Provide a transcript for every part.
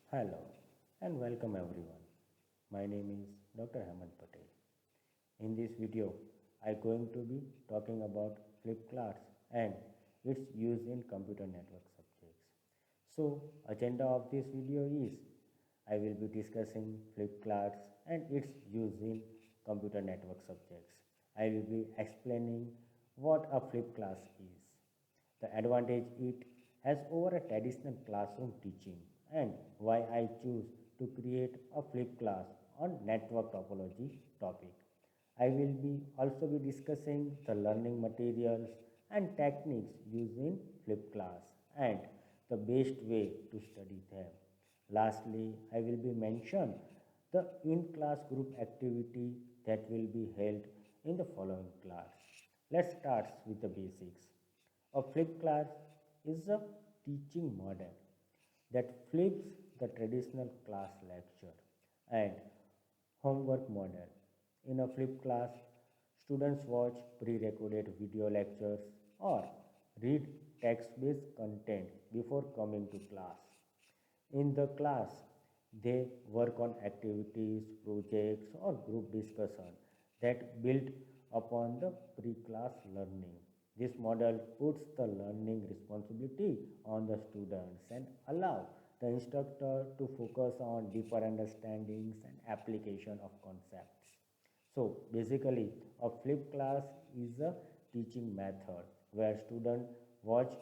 Hello and welcome everyone. My name is Dr. Hemant Patel. In this video, I am going to be talking about flip class and its use in computer network subjects. So, agenda of this video is I will be discussing flip class and its use in computer network subjects. I will be explaining what a flip class is, the advantage it has over a traditional classroom teaching, and why I choose to create a flip class on network topology topic. I will be also be discussing the learning materials and techniques used in flip class and the best way to study them. Lastly, I will be mention the in-class group activity that will be held in the following class. Let's start with the basics. A flip class is a teaching model that flips the traditional class lecture and homework model. In a flip class, students watch pre-recorded video lectures or read text-based content before coming to class. In the class, they work on activities, projects, or group discussion that build upon the pre-class learning. This model puts the learning responsibility on the students and allow the instructor to focus on deeper understandings and application of concepts. So basically, a flip class is a teaching method where students watch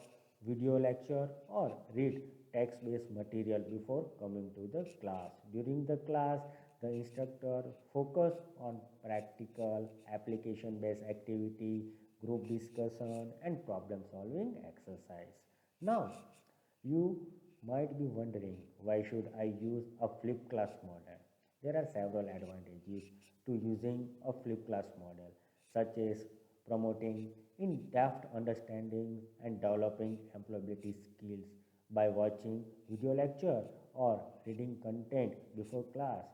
video lecture or read text-based material before coming to the class. During the class, the instructor focus on practical, application-based activity, group discussion, and problem-solving exercise. Now, you might be wondering why should I use a flip class model? There are several advantages to using a flip class model, such as promoting in-depth understanding and developing employability skills by watching video lecture or reading content before class.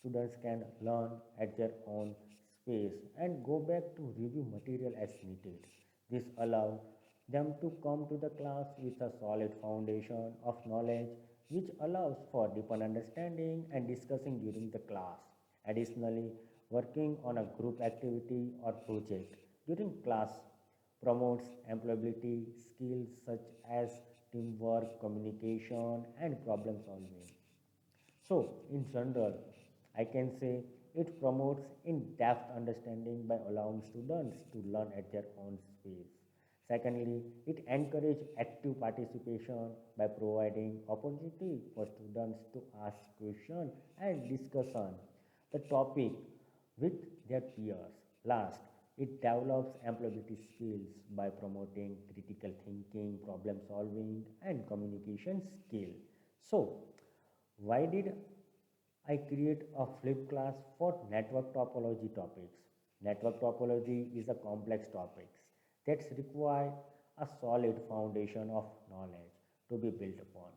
Students can learn at their own space and go back to review material as needed. This allows them to come to the class with a solid foundation of knowledge, which allows for deeper understanding and discussing during the class. Additionally, working on a group activity or project during class promotes employability skills such as teamwork, communication, and problem solving. So, in general, I can say it promotes in depth understanding by allowing students to learn at their own pace. Secondly, it encourages active participation by providing opportunity for students to ask questions and discussion the topic with their peers. Last, it develops employability skills by promoting critical thinking, problem solving, and communication skill. So, why did I create a flip class for network topology topics? Network topology is a complex topic that requires a solid foundation of knowledge to be built upon.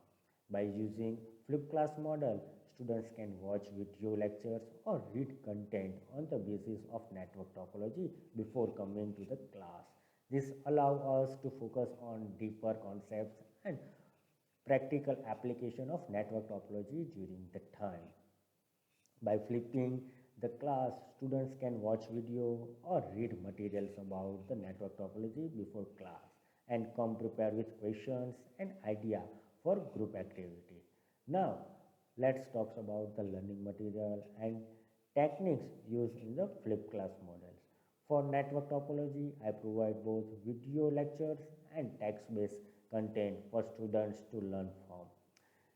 By using flip class model, students can watch video lectures or read content on the basis of network topology before coming to the class. This allows us to focus on deeper concepts and practical application of network topology during the time. By flipping the class, students can watch video or read materials about the network topology before class and come prepared with questions and idea for group activity. Now, let's talk about the learning material and techniques used in the flip class models. For network topology, I provide both video lectures and text-based content for students to learn from.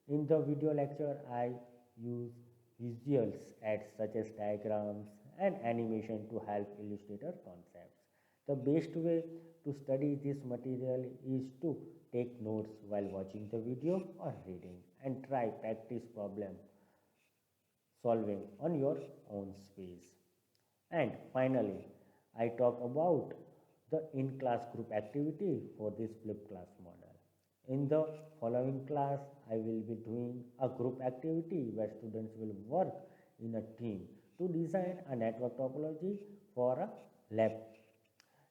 In the video lecture, I use visuals aids such as diagrams and animation to help illustrate our concepts. The best way to study this material is to take notes while watching the video or reading and try practice problem solving on your own space. And finally, I talk about the in-class group activity for this flip class model. In the following class, I will be doing a group activity where students will work in a team to design a network topology for a lab.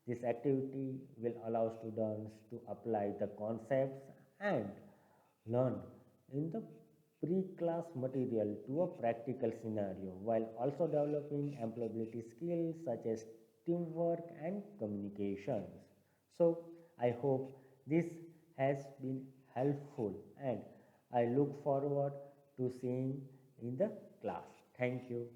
This activity will allow students to apply the concepts and learn in the pre-class material to a practical scenario while also developing employability skills such as teamwork and communications. So I hope this has been helpful and I look forward to seeing in the class. Thank you.